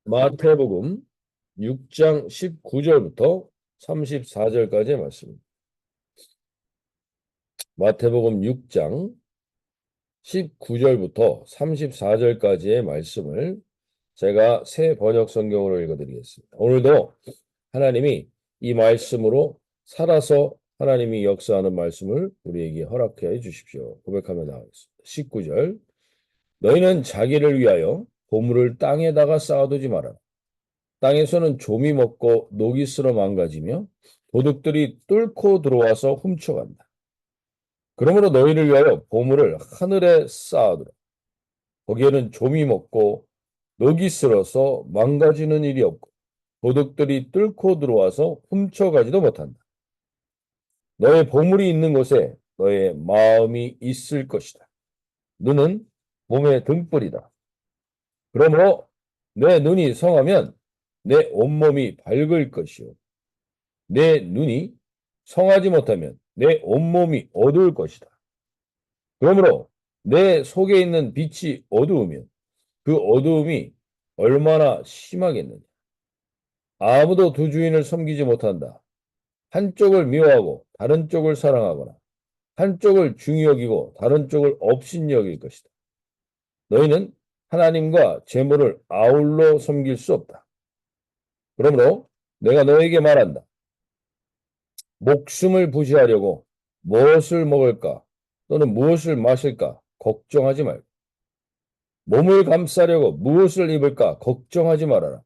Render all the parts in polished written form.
마태복음 6장 19절부터 34절까지의 말씀입니다. 마태복음 6장 19절부터 34절까지의 말씀을 제가 새 번역 성경으로 읽어드리겠습니다. 오늘도 하나님이 이 말씀으로 살아서 하나님이 역사하는 말씀을 우리에게 허락해 주십시오. 고백하며 나가겠습니다. 19절 너희는 자기를 위하여 보물을 땅에다가 쌓아두지 말아라. 땅에서는 조미 먹고 녹이 쓸어 망가지며 도둑들이 뚫고 들어와서 훔쳐간다. 그러므로 너희를 위하여 보물을 하늘에 쌓아두라. 거기에는 조미 먹고 녹이 쓸어서 망가지는 일이 없고 도둑들이 뚫고 들어와서 훔쳐가지도 못한다. 너의 보물이 있는 곳에 너의 마음이 있을 것이다. 눈은 몸의 등불이다. 그러므로 내 눈이 성하면 내 온몸이 밝을 것이요. 내 눈이 성하지 못하면 내 온몸이 어두울 것이다. 그러므로 내 속에 있는 빛이 어두우면 그 어두움이 얼마나 심하겠느냐. 아무도 두 주인을 섬기지 못한다. 한쪽을 미워하고 다른 쪽을 사랑하거나 한쪽을 중히 여기고 다른 쪽을 업신 여길 것이다. 너희는 하나님과 재물을 아울러 섬길 수 없다. 그러므로 내가 너에게 말한다. 목숨을 부지하려고 무엇을 먹을까 또는 무엇을 마실까 걱정하지 말고 몸을 감싸려고 무엇을 입을까 걱정하지 말아라.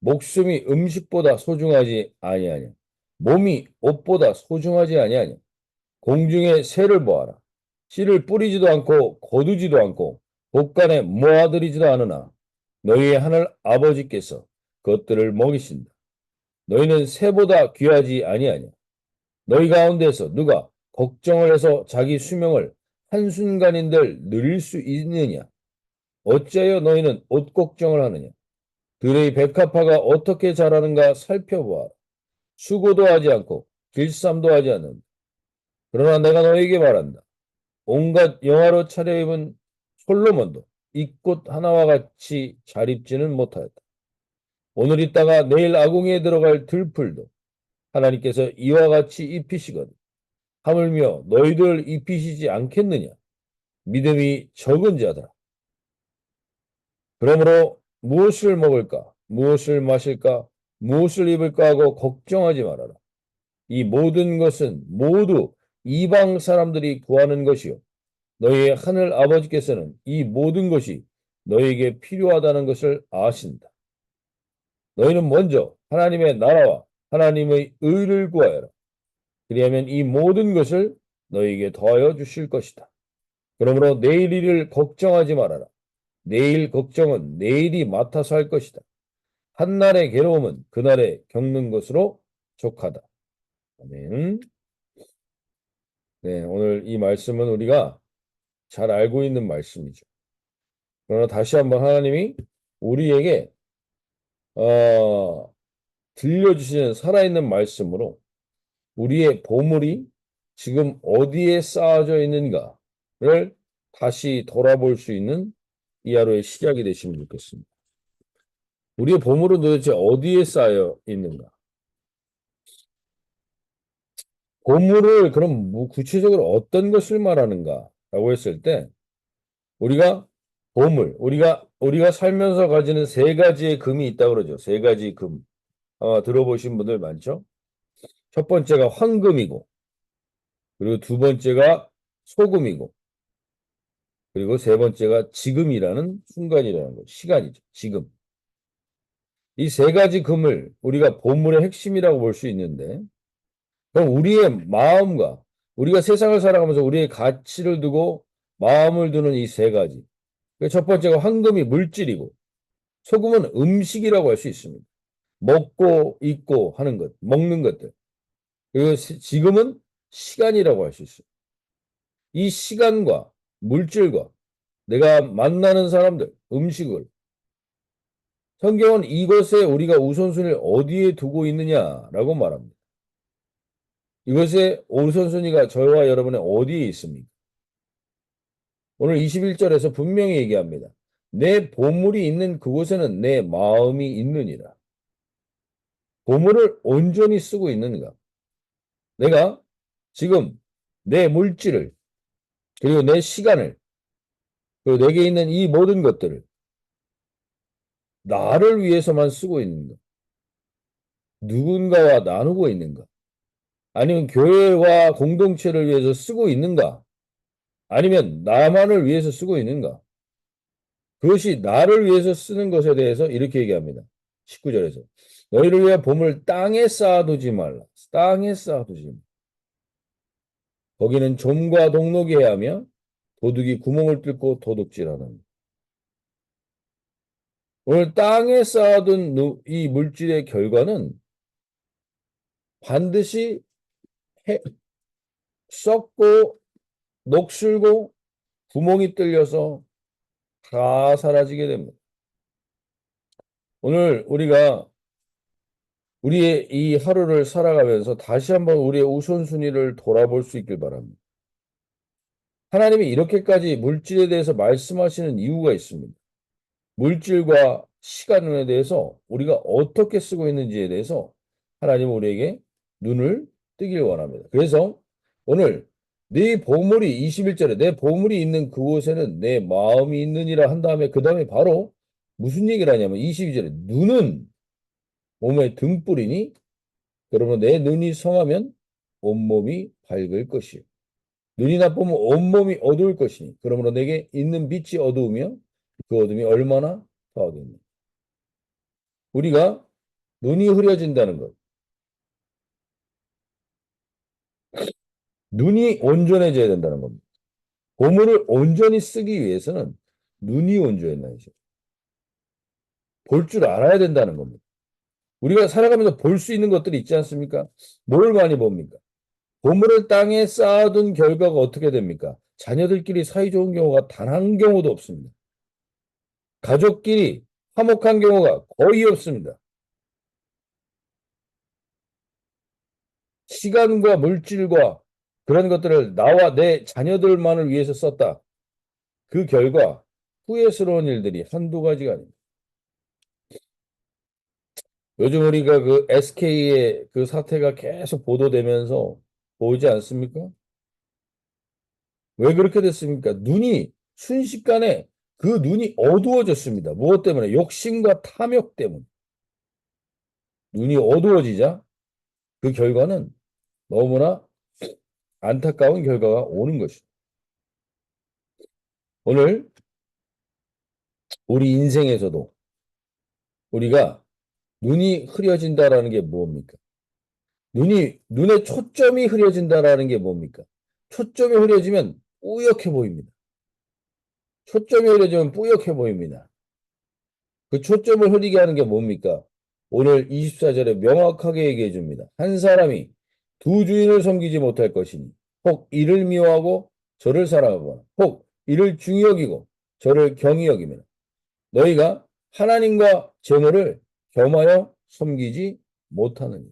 목숨이 음식보다 소중하지 아니하냐. 몸이 옷보다 소중하지 아니하냐. 공중의 새를 보아라. 씨를 뿌리지도 않고 거두지도 않고 곳간에 모아들이지도 않으나 너희의 하늘 아버지께서 그것들을 먹이신다. 너희는 새보다 귀하지 아니하냐. 너희 가운데서 누가 걱정을 해서 자기 수명을 한순간인들 늘릴 수 있느냐? 어찌하여 너희는 옷 걱정을 하느냐? 들의 백합화가 어떻게 자라는가 살펴보아라. 수고도 하지 않고 길쌈도 하지 않는다. 그러나 내가 너에게 말한다. 온갖 영화로 차려입은 솔로몬도 이 꽃 하나와 같이 잘 입지는 못하였다. 오늘 있다가 내일 아궁이에 들어갈 들풀도 하나님께서 이와 같이 입히시거든. 하물며 너희들 입히시지 않겠느냐? 믿음이 적은 자들아. 그러므로 무엇을 먹을까? 무엇을 마실까? 무엇을 입을까 하고 걱정하지 말아라. 이 모든 것은 모두 이방 사람들이 구하는 것이요. 너희의 하늘 아버지께서는 이 모든 것이 너희에게 필요하다는 것을 아신다. 너희는 먼저 하나님의 나라와 하나님의 의를 구하여라. 그리하면 이 모든 것을 너희에게 더하여 주실 것이다. 그러므로 내일 일을 걱정하지 말아라. 내일 걱정은 내일이 맡아서 할 것이다. 한날의 괴로움은 그날에 겪는 것으로 족하다. 아멘. 네, 오늘 이 말씀은 우리가 잘 알고 있는 말씀이죠. 그러나 다시 한번 하나님이 우리에게 들려주시는 살아있는 말씀으로 우리의 보물이 지금 어디에 쌓아져 있는가를 다시 돌아볼 수 있는 이 하루의 시작이 되시면 좋겠습니다. 우리의 보물은 도대체 어디에 쌓여 있는가? 보물을 그럼 구체적으로 어떤 것을 말하는가라고 했을 때 우리가 보물, 우리가 살면서 가지는 세 가지의 금이 있다고 그러죠. 세 가지 금. 아마 들어보신 분들 많죠? 첫 번째가 황금이고, 그리고 두 번째가 소금이고, 그리고 세 번째가 지금이라는 순간이라는 거, 시간이죠. 지금. 이 세 가지 금을 우리가 보물의 핵심이라고 볼 수 있는데, 그럼 우리의 마음과 우리가 세상을 살아가면서 우리의 가치를 두고 마음을 두는 이 세 가지. 첫 번째가 황금이 물질이고, 소금은 음식이라고 할 수 있습니다. 먹고 입고 하는 것, 먹는 것들. 그리고 지금은 시간이라고 할 수 있어요. 이 시간과 물질과 내가 만나는 사람들, 음식을 성경은 이것에 우리가 우선순위를 어디에 두고 있느냐라고 말합니다. 이것의 우선순위가 저와 여러분의 어디에 있습니까? 오늘 21절에서 분명히 얘기합니다. 내 보물이 있는 그곳에는 내 마음이 있느니라. 보물을 온전히 쓰고 있는가? 내가 지금 내 물질을, 그리고 내 시간을, 그리고 내게 있는 이 모든 것들을 나를 위해서만 쓰고 있는가? 누군가와 나누고 있는가? 아니면 교회와 공동체를 위해서 쓰고 있는가? 아니면 나만을 위해서 쓰고 있는가? 그것이 나를 위해서 쓰는 것에 대해서 이렇게 얘기합니다. 19절에서. 너희를 위해 보물 땅에 쌓아두지 말라. 땅에 쌓아두지 말라. 거기는 좀과 동록이 해하며 도둑이 구멍을 뚫고 도둑질하는. 오늘 땅에 쌓아둔 이 물질의 결과는 반드시 썩고 녹슬고 구멍이 뚫려서 다 사라지게 됩니다. 오늘 우리가 우리의 이 하루를 살아가면서 다시 한번 우리의 우선순위를 돌아볼 수 있길 바랍니다. 하나님이 이렇게까지 물질에 대해서 말씀하시는 이유가 있습니다. 물질과 시간에 대해서 우리가 어떻게 쓰고 있는지에 대해서 하나님은 우리에게 눈을 뜨길 원합니다. 그래서 오늘 네 보물이 21절에 내 보물이 있는 그곳에는 내 마음이 있느니라 한 다음에 그 다음에 바로 무슨 얘기를 하냐면 22절에 눈은 몸의 등불이니 그러면 내 눈이 성하면 온몸이 밝을 것이요. 눈이 나쁘면 온몸이 어두울 것이니 그러므로 내게 있는 빛이 어두우며 그 어둠이 얼마나 더 어둡냐. 우리가 눈이 흐려진다는 것. 눈이 온전해져야 된다는 겁니다. 보물을 온전히 쓰기 위해서는 눈이 온전해야죠. 볼 줄 알아야 된다는 겁니다. 우리가 살아가면서 볼 수 있는 것들이 있지 않습니까? 뭘 많이 봅니까? 보물을 땅에 쌓아둔 결과가 어떻게 됩니까? 자녀들끼리 사이좋은 경우가 단 한 경우도 없습니다. 가족끼리 화목한 경우가 거의 없습니다. 시간과 물질과 그런 것들을 나와 내 자녀들만을 위해서 썼다. 그 결과 후회스러운 일들이 한두 가지가 아닙니다. 요즘 우리가 그 SK의 그 사태가 계속 보도되면서 보이지 않습니까? 왜 그렇게 됐습니까? 눈이 순식간에 그 눈이 어두워졌습니다. 무엇 때문에? 욕심과 탐욕 때문에. 눈이 어두워지자 그 결과는 너무나 안타까운 결과가 오는 것이죠. 오늘 우리 인생에서도 우리가 눈이 흐려진다라는 게 뭡니까? 눈의 초점이 흐려진다라는 게 뭡니까? 초점이 흐려지면 뿌옇게 보입니다. 초점이 흐려지면 뿌옇게 보입니다. 그 초점을 흐리게 하는 게 뭡니까? 오늘 24절에 명확하게 얘기해 줍니다. 한 사람이 두 주인을 섬기지 못할 것이니 혹 이를 미워하고 저를 사랑하거나 혹 이를 중히 여기고 저를 경히 여기면 너희가 하나님과 재물을 겸하여 섬기지 못하느니.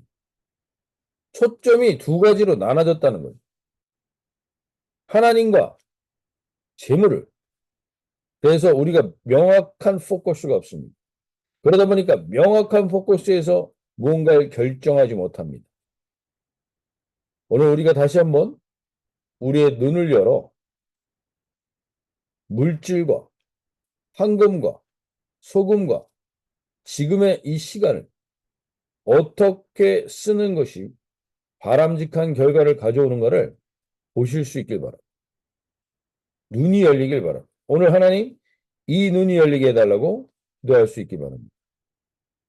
초점이 두 가지로 나눠졌다는 거죠. 하나님과 재물을. 그래서 우리가 명확한 포커스가 없습니다. 그러다 보니까 명확한 포커스에서 무언가를 결정하지 못합니다. 오늘 우리가 다시 한번 우리의 눈을 열어 물질과 황금과 소금과 지금의 이 시간을 어떻게 쓰는 것이 바람직한 결과를 가져오는가를 보실 수 있길 바랍니다. 눈이 열리길 바랍니다. 오늘 하나님 이 눈이 열리게 해달라고 기도할 수 있길 바랍니다.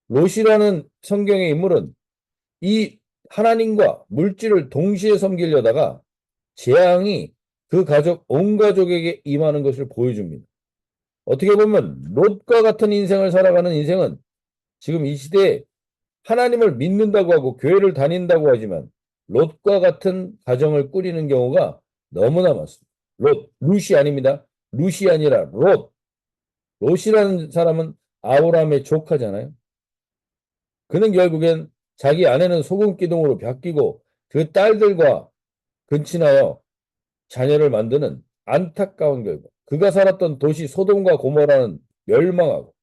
롯이라는 성경의 인물은 이 하나님과 물질을 동시에 섬기려다가 재앙이 그 가족, 온 가족에게 임하는 것을 보여줍니다. 어떻게 보면 롯과 같은 인생을 살아가는 인생은 지금 이 시대에 하나님을 믿는다고 하고 교회를 다닌다고 하지만 롯과 같은 가정을 꾸리는 경우가 너무나 많습니다. 룻이 아닙니다. 룻이 아니라 롯. 롯이라는 사람은 아브라함의 조카잖아요. 그는 결국엔 자기 아내는 소금 기둥으로 벽기고 그 딸들과 근친하여 자녀를 만드는 안타까운 결과. 그가 살았던 도시 소돔과 고모라는 멸망하고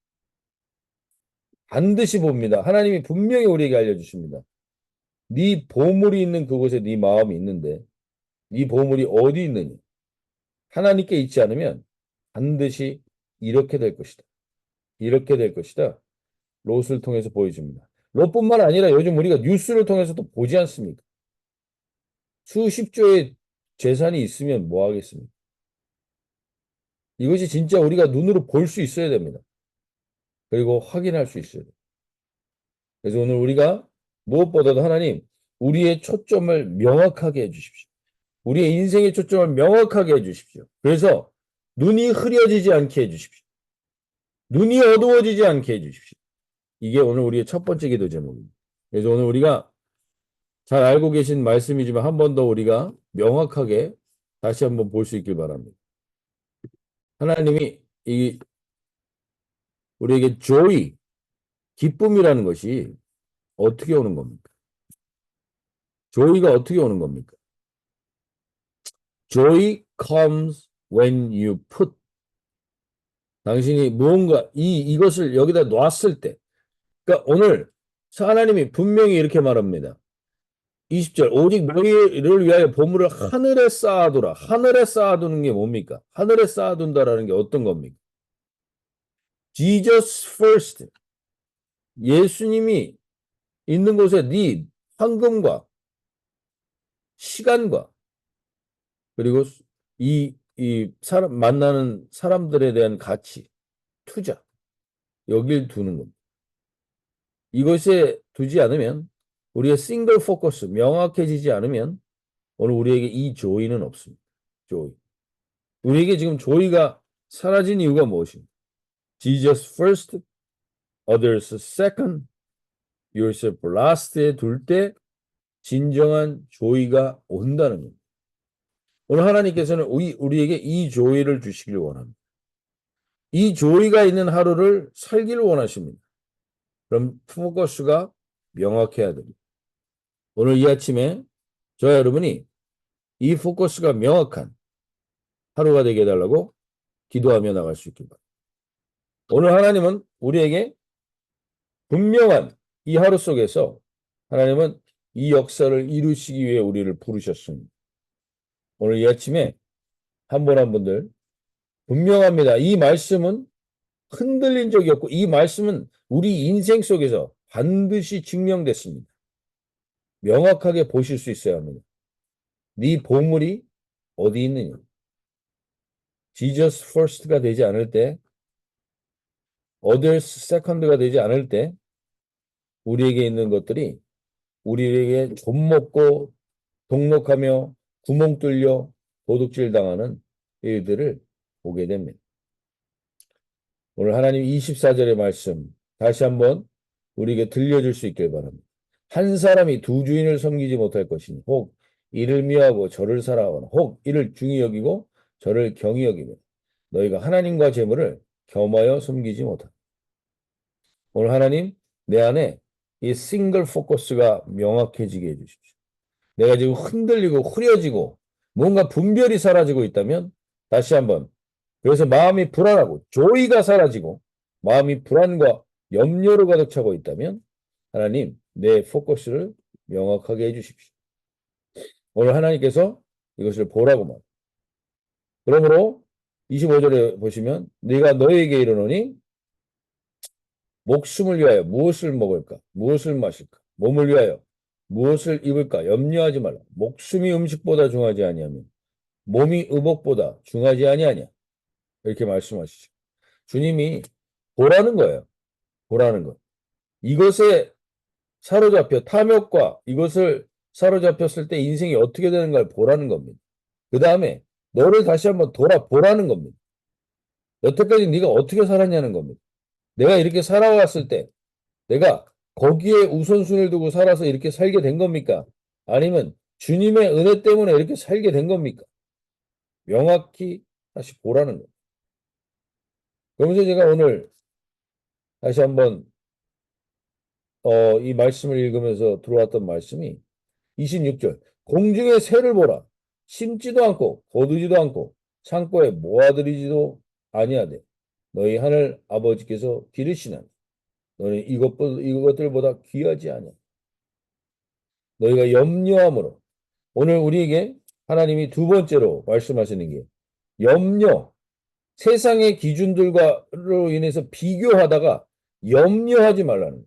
반드시 봅니다. 하나님이 분명히 우리에게 알려주십니다. 네 보물이 있는 그곳에 네 마음이 있는데 네 보물이 어디 있느냐? 하나님께 있지 않으면 반드시 이렇게 될 것이다. 이렇게 될 것이다. 롯을 통해서 보여줍니다. 롯뿐만 아니라 요즘 우리가 뉴스를 통해서도 보지 않습니까? 수십 조의 재산이 있으면 뭐 하겠습니까? 이것이 진짜 우리가 눈으로 볼 수 있어야 됩니다. 그리고 확인할 수 있어야 돼요. 그래서 오늘 우리가 무엇보다도 하나님, 우리의 초점을 명확하게 해주십시오. 우리의 인생의 초점을 명확하게 해주십시오. 그래서 눈이 흐려지지 않게 해주십시오. 눈이 어두워지지 않게 해주십시오. 이게 오늘 우리의 첫 번째 기도 제목입니다. 그래서 오늘 우리가 잘 알고 계신 말씀이지만 한 번 더 우리가 명확하게 다시 한번 볼 수 있길 바랍니다. 하나님이 우리에게 joy, 기쁨이라는 것이 어떻게 오는 겁니까? joy가 어떻게 오는 겁니까? Joy comes when you put. 당신이 무언가 이것을 여기다 놨을 때. 그러니까 오늘 하나님이 분명히 이렇게 말합니다. 20절 오직 너희를 위하여 보물을 하늘에 쌓아두라. 하늘에 쌓아두는 게 뭡니까? 하늘에 쌓아둔다라는 게 어떤 겁니까? Jesus first. 예수님이 있는 곳에 네 황금과 시간과 그리고 이 사람 만나는 사람들에 대한 가치, 투자 여길 두는 겁니다. 이것에 두지 않으면 우리의 싱글 포커스 명확해지지 않으면 오늘 우리에게 이 조이는 없습니다. 조이. 우리에게 지금 조이가 사라진 이유가 무엇입니까? Jesus first, others second, yourself last에 둘 때 진정한 조이가 온다는 겁니다. 오늘 하나님께서는 우리에게 이 조이를 주시길 원합니다. 이 조이가 있는 하루를 살기를 원하십니다. 그럼 포커스가 명확해야 됩니다. 오늘 이 아침에 저와 여러분이 이 포커스가 명확한 하루가 되게 해달라고 기도하며 나갈 수 있길 바랍니다. 오늘 하나님은 우리에게 분명한 이 하루 속에서 하나님은 이 역사를 이루시기 위해 우리를 부르셨습니다. 오늘 이 아침에 한 분 한 분들 분명합니다. 이 말씀은 흔들린 적이 없고 이 말씀은 우리 인생 속에서 반드시 증명됐습니다. 명확하게 보실 수 있어야 합니다. 네 보물이 어디 있느냐? Jesus first가 되지 않을 때, others second가 되지 않을 때 우리에게 있는 것들이 우리에게 좀먹고 동록하며 구멍 뚫려 도둑질 당하는 일들을 보게 됩니다. 오늘 하나님 24절의 말씀 다시 한번 우리에게 들려줄 수 있길 바랍니다. 한 사람이 두 주인을 섬기지 못할 것이니 혹 이를 미워하고 저를 사랑하거나 혹 이를 중히 여기고 저를 경히 여기며 너희가 하나님과 재물을 겸하여 섬기지 못한다. 오늘 하나님 내 안에 이 싱글 포커스가 명확해지게 해주십시오. 내가 지금 흔들리고 흐려지고 뭔가 분별이 사라지고 있다면 다시 한번 그래서 마음이 불안하고 조이가 사라지고 마음이 불안과 염려로 가득 차고 있다면 하나님 내 포커스를 명확하게 해주십시오. 오늘 하나님께서 이것을 보라고 말. 그러므로 25절에 보시면 네가 너에게 이르노니 목숨을 위하여 무엇을 먹을까? 무엇을 마실까? 몸을 위하여 무엇을 입을까? 염려하지 말라. 목숨이 음식보다 중하지 아니하며 몸이 의복보다 중하지 아니하냐. 이렇게 말씀하시죠. 주님이 보라는 거예요. 보라는 것. 이것에 사로잡혀 탐욕과 이것을 사로잡혔을 때 인생이 어떻게 되는가를 보라는 겁니다. 그 다음에 너를 다시 한번 돌아보라는 겁니다. 여태까지 네가 어떻게 살았냐는 겁니다. 내가 이렇게 살아왔을 때 내가 거기에 우선순위를 두고 살아서 이렇게 살게 된 겁니까? 아니면 주님의 은혜 때문에 이렇게 살게 된 겁니까? 명확히 다시 보라는 겁니다. 그러면서 제가 오늘 다시 한번 이 말씀을 읽으면서 들어왔던 말씀이 26절 공중의 새를 보라 심지도 않고 거두지도 않고 창고에 모아들이지도 아니하되 너희 하늘 아버지께서 기르시나니 너는 이것들보다 귀하지 않아. 너희가 염려함으로 오늘 우리에게 하나님이 두 번째로 말씀하시는 게 염려, 세상의 기준들과로 인해서 비교하다가 염려하지 말라는 거예요.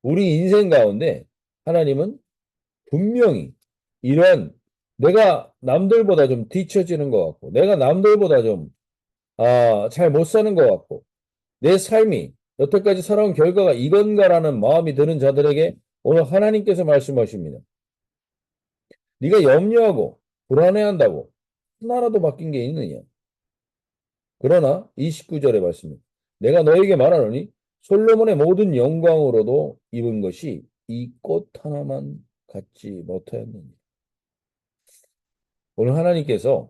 우리 인생 가운데 하나님은 분명히 이러한 내가 남들보다 좀 뒤처지는 것 같고 내가 남들보다 좀 잘 못 사는 것 같고 내 삶이 여태까지 살아온 결과가 이건가라는 마음이 드는 자들에게 오늘 하나님께서 말씀하십니다. 네가 염려하고 불안해한다고 하나라도 바뀐 게 있느냐? 그러나 29절의 말씀입니다. 내가 너에게 말하노니 솔로몬의 모든 영광으로도 입은 것이 이 꽃 하나만 갖지 못하였느냐. 오늘 하나님께서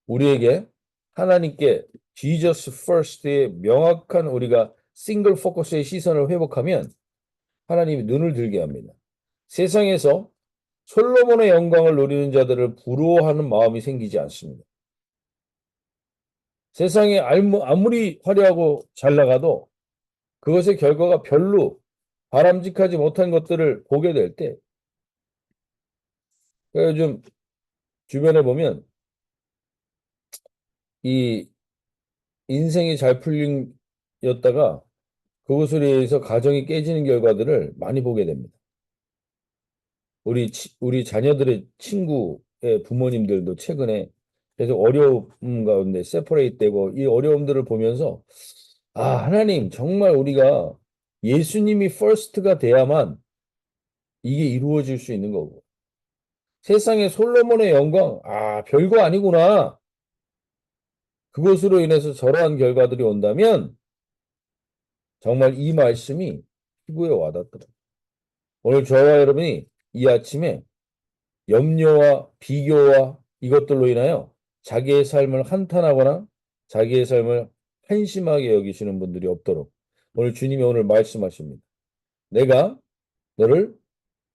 우리에게 하나님께 Jesus First의 명확한 우리가 싱글 포커스의 시선을 회복하면 하나님이 눈을 들게 합니다. 세상에서 솔로몬의 영광을 누리는 자들을 부러워하는 마음이 생기지 않습니다. 세상에 아무리 화려하고 잘 나가도 그것의 결과가 별로 바람직하지 못한 것들을 보게 될 때, 요즘 주변에 보면 이 인생이 잘 풀린였다가 그것으로 인해서 가정이 깨지는 결과들을 많이 보게 됩니다. 우리 자녀들의 친구의 부모님들도 최근에 계속 어려움 가운데 세퍼레이트 되고 이 어려움들을 보면서 하나님 정말 우리가 예수님이 퍼스트가 돼야만 이게 이루어질 수 있는 거고 세상의 솔로몬의 영광 별거 아니구나. 그것으로 인해서 저러한 결과들이 온다면 정말 이 말씀이 피부에 와닿더라고요. 오늘 저와 여러분이 이 아침에 염려와 비교와 이것들로 인하여 자기의 삶을 한탄하거나 자기의 삶을 한심하게 여기시는 분들이 없도록 오늘 주님이 오늘 말씀하십니다. 내가 너를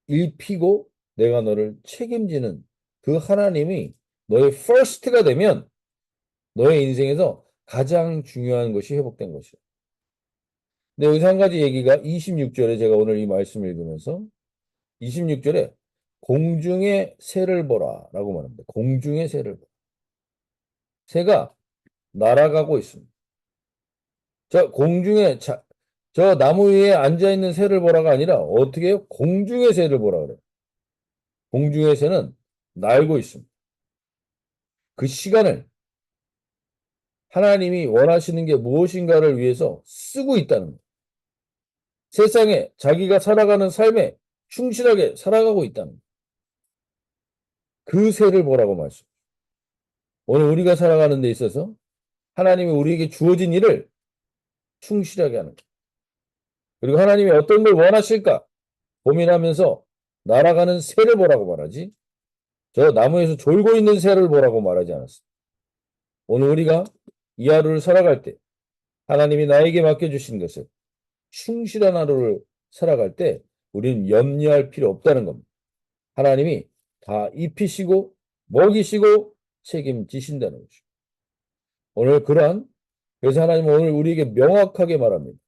일피고 내가 너를 책임지는 그 하나님이 너의 first가 되면 너의 인생에서 가장 중요한 것이 회복된 것이에요. 근데 여기서 한 가지 얘기가 26절에 제가 오늘 이 말씀을 읽으면서 26절에 공중의 새를 보라 라고 말합니다. 공중의 새를 보라. 새가 날아가고 있습니다. 저 나무 위에 앉아있는 새를 보라가 아니라 어떻게 해요? 공중의 새를 보라 그래요. 공중의 새는 날고 있습니다. 그 시간을 하나님이 원하시는 게 무엇인가를 위해서 쓰고 있다는 거예요. 세상에 자기가 살아가는 삶에 충실하게 살아가고 있다는 거예요. 그 새를 보라고 말씀. 오늘 우리가 살아가는 데 있어서 하나님이 우리에게 주어진 일을 충실하게 하는 거예요. 그리고 하나님이 어떤 걸 원하실까 고민하면서 날아가는 새를 보라고 말하지 저 나무에서 졸고 있는 새를 보라고 말하지 않았어요. 오늘 우리가 이 하루를 살아갈 때 하나님이 나에게 맡겨주신 것을 충실한 하루를 살아갈 때 우리는 염려할 필요 없다는 겁니다. 하나님이 다 입히시고 먹이시고 책임지신다는 것이죠. 오늘 그래서 하나님은 오늘 우리에게 명확하게 말합니다.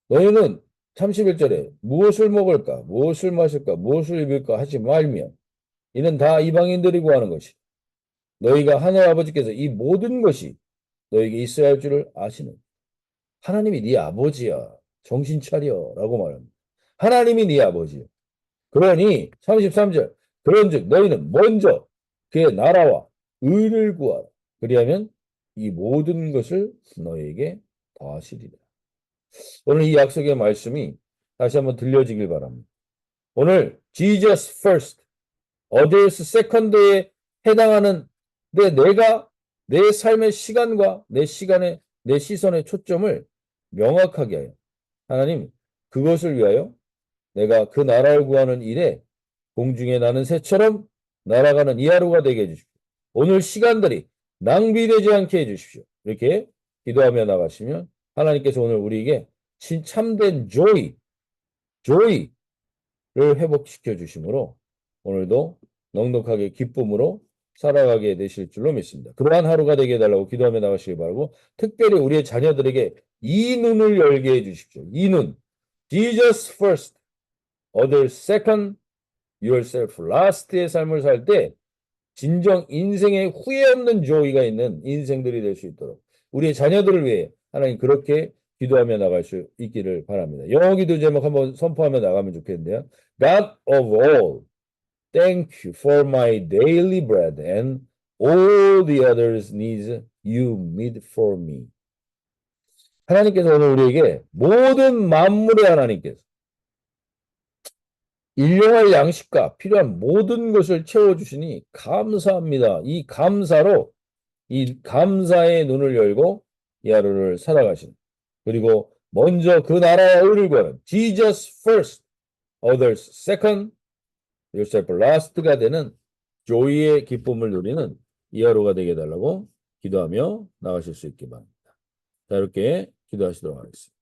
너희는 31절에 무엇을 먹을까 무엇을 마실까 무엇을 입을까 하지 말며 이는 다 이방인들이 구하는 것이 너희가 하늘 아버지께서 이 모든 것이 너에게 있어야 할 줄을 아시는 하나님이 네 아버지야. 정신 차려 라고 말합니다. 하나님이 네 아버지야. 그러니 33절 그런즉 너희는 먼저 그의 나라와 의를 구하라. 그리하면 이 모든 것을 너희에게 더하시리라. 오늘 이 약속의 말씀이 다시 한번 들려지길 바랍니다. 오늘 Jesus first, others second에 해당하는 내가 내 삶의 시간과 내 시선의 초점을 명확하게 하여 하나님 그것을 위하여 내가 그 나라를 구하는 일에 공중에 나는 새처럼 날아가는 이 하루가 되게 해주십시오. 오늘 시간들이 낭비되지 않게 해주십시오. 이렇게 기도하며 나가시면 하나님께서 오늘 우리에게 참된 joy를 회복시켜 주심으로 오늘도 넉넉하게 기쁨으로 살아가게 되실 줄로 믿습니다. 그러한 하루가 되게 해달라고 기도하며 나가시기 바라고 특별히 우리의 자녀들에게 이 눈을 열게 해주십시오. 이 눈. Jesus first, others second, yourself last의 삶을 살 때 진정 인생에 후회 없는 조이가 있는 인생들이 될 수 있도록 우리의 자녀들을 위해 하나님 그렇게 기도하며 나갈 수 있기를 바랍니다. 영어 기도 제목 한번 선포하며 나가면 좋겠는데요. God of all, thank you for my daily bread and all the others needs you meet for me. 하나님께서 오늘 우리에게 모든 만물의 하나님께서 일용할 양식과 필요한 모든 것을 채워주시니 감사합니다. 이 감사로 이 감사의 눈을 열고 이 하루를 살아가시는 그리고 먼저 그 나라의 의를 구하는 Jesus first, others second, yourself last가 되는 조이의 기쁨을 누리는 이 하루가 되게 해달라고 기도하며 나가실 수 있기 바랍니다. 자, 이렇게 기도하시도록 하겠습니다.